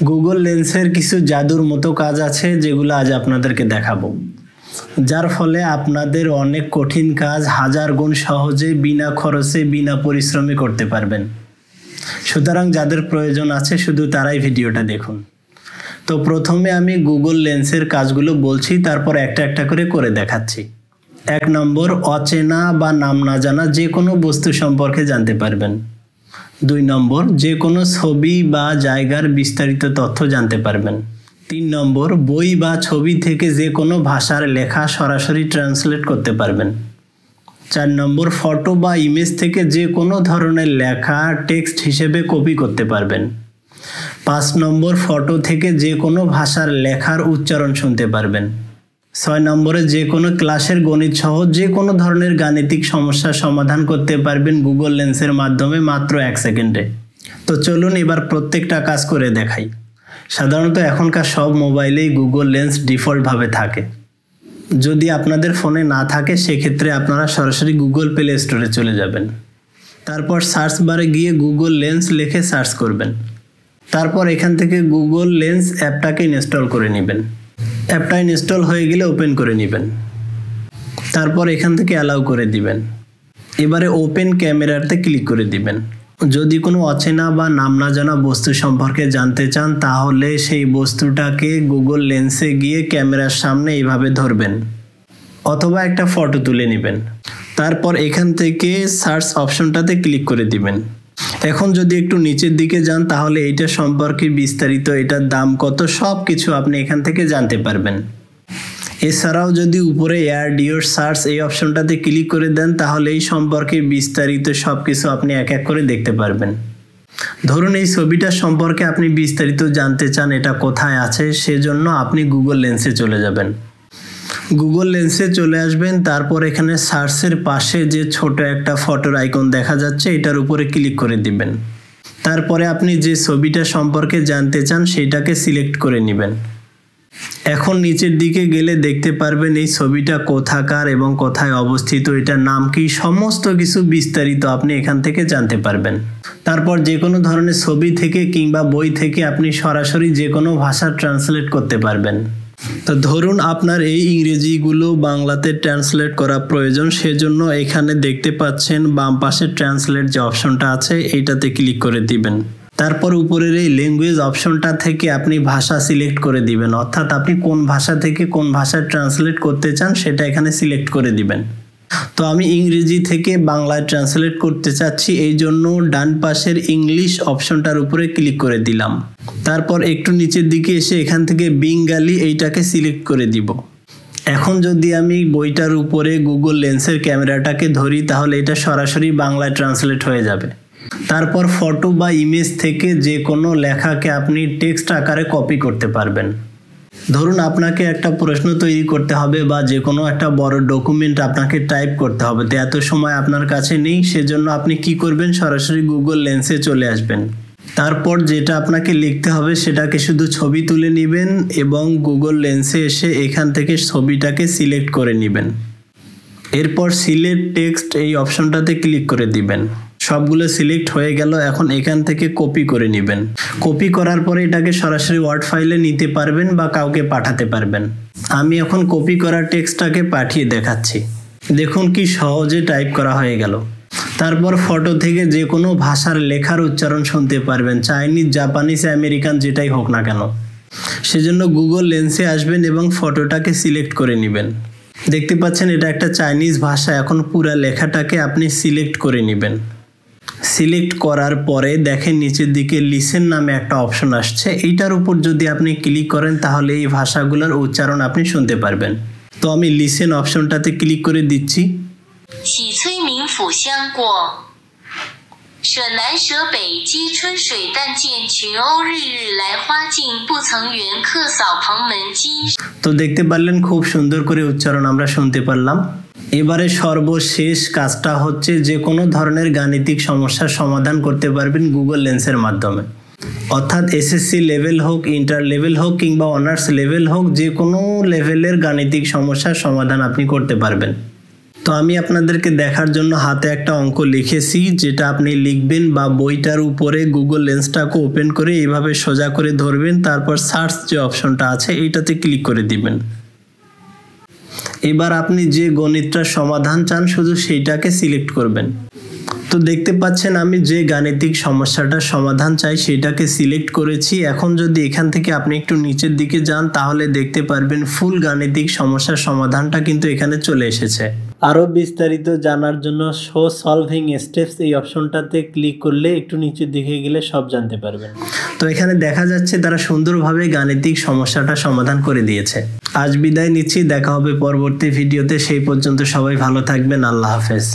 Google লেন্সের কিছু জাদুর মতো কাজ আছে যেগুলো আজ আপনাদেরকে দেখাবো, যার ফলে আপনাদের অনেক কঠিন কাজ হাজার গুণ সহজে বিনা খরচে বিনা পরিশ্রমে করতে পারবেন। সুতরাং যাদের প্রয়োজন আছে শুধু তারাই ভিডিওটা দেখুন। তো প্রথমে আমি গুগল লেন্সের কাজগুলো বলছি, তারপর একটা একটা করে দেখাচ্ছি। 1 নম্বর, অচেনা বা নাম না জানা যে কোনো বস্তু সম্পর্কে জানতে পারবেন। 2 নম্বর, যে কোনো ছবি বা জায়গার বিস্তারিত তথ্য জানতে পারবেন। 3 নম্বর, বই বা ছবি থেকে যে কোনো ভাষার লেখা সরাসরি ট্রান্সলেট করতে পারবেন। 4 নম্বর, ফটো বা ইমেজ থেকে যে কোনো ধরনের লেখা টেক্সট হিসেবে কপি করতে পারবেন। 5 নম্বর, ফটো থেকে যে কোনো ভাষার লেখার উচ্চারণ শুনতে পারবেন। 6 নম্বরে, যে কোনো ক্লাসের গণিত সহ যে কোনো ধরনের গাণিতিক সমস্যার সমাধান করতে পারবেন গুগল লেন্সের মাধ্যমে মাত্র 1 সেকেন্ডে। তো চলুন এবার প্রত্যেকটা কাজ করে দেখাই। সাধারণত এখনকার সব মোবাইলেই গুগল লেন্স ডিফল্টভাবে থাকে। যদি আপনাদের ফোনে না থাকে সেক্ষেত্রে আপনারা সরাসরি গুগল প্লে স্টোরে চলে যাবেন। তারপর সার্চ বারে গিয়ে গুগল লেন্স লিখে সার্চ করবেন। তারপর এখান থেকে গুগল লেন্স অ্যাপটাকে ইনস্টল করে নেবেন। অ্যাপটা ইনস্টল হয়ে গেলে ওপেন করে নেবেন। তারপর এখান থেকে অ্যালাউ করে দিবেন। এবারে ওপেন ক্যামেরাতে ক্লিক করে দিবেন। যদি কোনো অচেনা বা নাম না জানা বস্তু সম্পর্কে জানতে চান তাহলে সেই বস্তুটাকে গুগল লেন্সে গিয়ে ক্যামেরার সামনে এইভাবে ধরবেন অথবা একটা ফটো তুলে নেবেন। তারপর এখান থেকে সার্চ অপশনটাতে ক্লিক করে দিবেন। এখন যদি একটু নিচের দিকে যান তাহলে এইটা সম্পর্কে বিস্তারিত, এটার দাম কত, সব কিছু আপনি এখান থেকে জানতে পারবেন। এছাড়াও যদি উপরে অ্যাড ইওর সার্চ এই অপশনটাতে ক্লিক করে দেন তাহলে এই সম্পর্কে বিস্তারিত সব কিছু আপনি এক এক করে দেখতে পারবেন। ধরুন এই ছবিটা সম্পর্কে আপনি বিস্তারিত জানতে চান এটা কোথায় আছে, সেজন্য আপনি গুগল লেন্সে চলে যাবেন। গুগল লেন্সে চলে আসবেন, তারপর এখানে সার্চের পাশে যে ছোট একটা ফটোর আইকন দেখা যাচ্ছে এটার উপরে ক্লিক করে দিবেন। তারপরে আপনি যে ছবিটা সম্পর্কে জানতে চান সেটাকে সিলেক্ট করে নেবেন। এখন নিচের দিকে গেলে দেখতে পারবেন এই ছবিটা কোথাকার এবং কোথায় অবস্থিত, এটার নাম কি, সমস্ত কিছু বিস্তারিত আপনি এখান থেকে জানতে পারবেন। তারপর যে কোনো ধরনের ছবি থেকে কিংবা বই থেকে আপনি সরাসরি যে কোনো ভাষা ট্রান্সলেট করতে পারবেন। তো ধরুন আপনার এই ইংরেজিগুলো বাংলাতে ট্রান্সলেট করা প্রয়োজন, সেজন্য এখানে দেখতে পাচ্ছেন বাম পাশে ট্রান্সলেট যে অপশনটা আছে এইটাতে ক্লিক করে দিবেন। তারপর উপরের এই ল্যাঙ্গুয়েজ অপশনটা থেকে আপনি ভাষা সিলেক্ট করে দিবেন, অর্থাৎ আপনি কোন ভাষা থেকে কোন ভাষায় ট্রান্সলেট করতে চান সেটা এখানে সিলেক্ট করে দিবেন। তো আমি ইংরেজি থেকে বাংলায় ট্রান্সলেট করতে চাচ্ছি, এই জন্য ডান পাশের ইংলিশ অপশনটার উপরে ক্লিক করে দিলাম। তারপর একটু নিচের দিকে এসে এখান থেকে বেঙ্গালি এইটাকে সিলেক্ট করে দিব। এখন যদি আমি বইটার উপরে গুগল লেন্সের ক্যামেরাটাকে ধরি তাহলে এটা সরাসরি বাংলায় ট্রান্সলেট হয়ে যাবে। তারপর ফটো বা ইমেজ থেকে যে কোনো লেখাকে আপনি টেক্সট আকারে কপি করতে পারবেন। ধরুন আপনাকে একটা প্রশ্ন তৈরি করতে হবে বা যে কোনো একটা বড় ডকুমেন্ট আপনাকে টাইপ করতে হবে, তো এত সময় আপনার কাছে নেই, সেজন্য আপনি কি করবেন, সরাসরি গুগল লেন্সে চলে আসবেন। তারপর যেটা আপনাকে লিখতে হবে সেটাকে শুধু ছবি তুলে নেবেন এবং গুগল লেন্সে এসে এখান থেকে ছবিটাকে সিলেক্ট করে নেবেন। এরপর সিলেক্ট টেক্সট এই অপশনটাতে ক্লিক করে দিবেন। সবগুলো সিলেক্ট হয়ে গেল, এখন এখান থেকে কপি করে নেবেন। কপি করার পরে এটাকে সরাসরি ওয়ার্ড ফাইলে নিতে পারবেন বা কাউকে পাঠাতে পারবেন। আমি এখন কপি করা টেক্সটটাকে পাঠিয়ে দেখাচ্ছি। দেখুন কি সহজে টাইপ করা হয়ে গেল। তারপর ফটো থেকে যে কোনো ভাষার লেখার উচ্চারণ শুনতে পারবেন, চাইনিজ, জাপানিজ, আমেরিকান যেটাই হোক না কেন। সেজন্য গুগল লেন্সে আসবেন এবং ফটোটাকে সিলেক্ট করে নেবেন। দেখতে পাচ্ছেন এটা একটা চাইনিজ ভাষা। এখন পুরা লেখাটাকে আপনি সিলেক্ট করে নেবেন। সিলেক্ট করার পরে দেখেন নিচের দিকে লিসেন নামে একটা অপশন আসছে, এইটার উপর যদি আপনি ক্লিক করেন তাহলে এই ভাষাগুলোর উচ্চারণ আপনি শুনতে পারবেন। তো আমি লিসেন অপশনটাতে ক্লিক করে দিচ্ছি। তো দেখতে পারলেন খুব সুন্দর করে উচ্চারণ আমরা শুনতে পারলাম। এবারে সর্বশেষ কাজটা হচ্ছে যে কোনো ধরনের গাণিতিক সমস্যার সমাধান করতে পারবেন গুগল লেন্সের মাধ্যমে, অর্থাৎ এসএসসি লেভেল হোক, ইন্টার লেভেল হোক কিংবা অনার্স লেভেল হোক, যে কোনো লেভেলের গাণিতিক সমস্যার সমাধান আপনি করতে পারবেন। তো আমি আপনাদেরকে দেখার জন্য হাতে একটা অঙ্ক লিখেছি, যেটা আপনি লিখবেন বা বইটার উপরে গুগল লেন্সটাকে ওপেন করে এইভাবে সোজা করে ধরবেন, তারপর সার্চ যে অপশনটা আছে এইটাতে ক্লিক করে দিবেন। এবার আপনি যে গণিতটার সমাধান চান শুধু সেইটাকে সিলেক্ট করবেন। তো দেখতে পাচ্ছেন আমি যে গাণিতিক সমস্যাটার সমাধান চাই সেটাকে সিলেক্ট করেছি। এখন যদি এখান থেকে আপনি একটু নিচের দিকে যান তাহলে দেখতে পারবেন ফুল গাণিতিক সমস্যার সমাধানটা কিন্তু এখানে চলে এসেছে। আরও বিস্তারিত জানার জন্য শো সলভিং স্টেপস এই অপশনটাতে ক্লিক করলে একটু নিচের দিকে গেলে সব জানতে পারবেন। তো এখানে দেখা যাচ্ছে তারা সুন্দরভাবে গাণিতিক সমস্যাটা সমাধান করে দিয়েছে। আজ বিদায় নিচ্ছি, দেখা হবে পরবর্তী ভিডিওতে। সেই পর্যন্ত সবাই ভালো থাকবেন। আল্লাহ হাফেজ।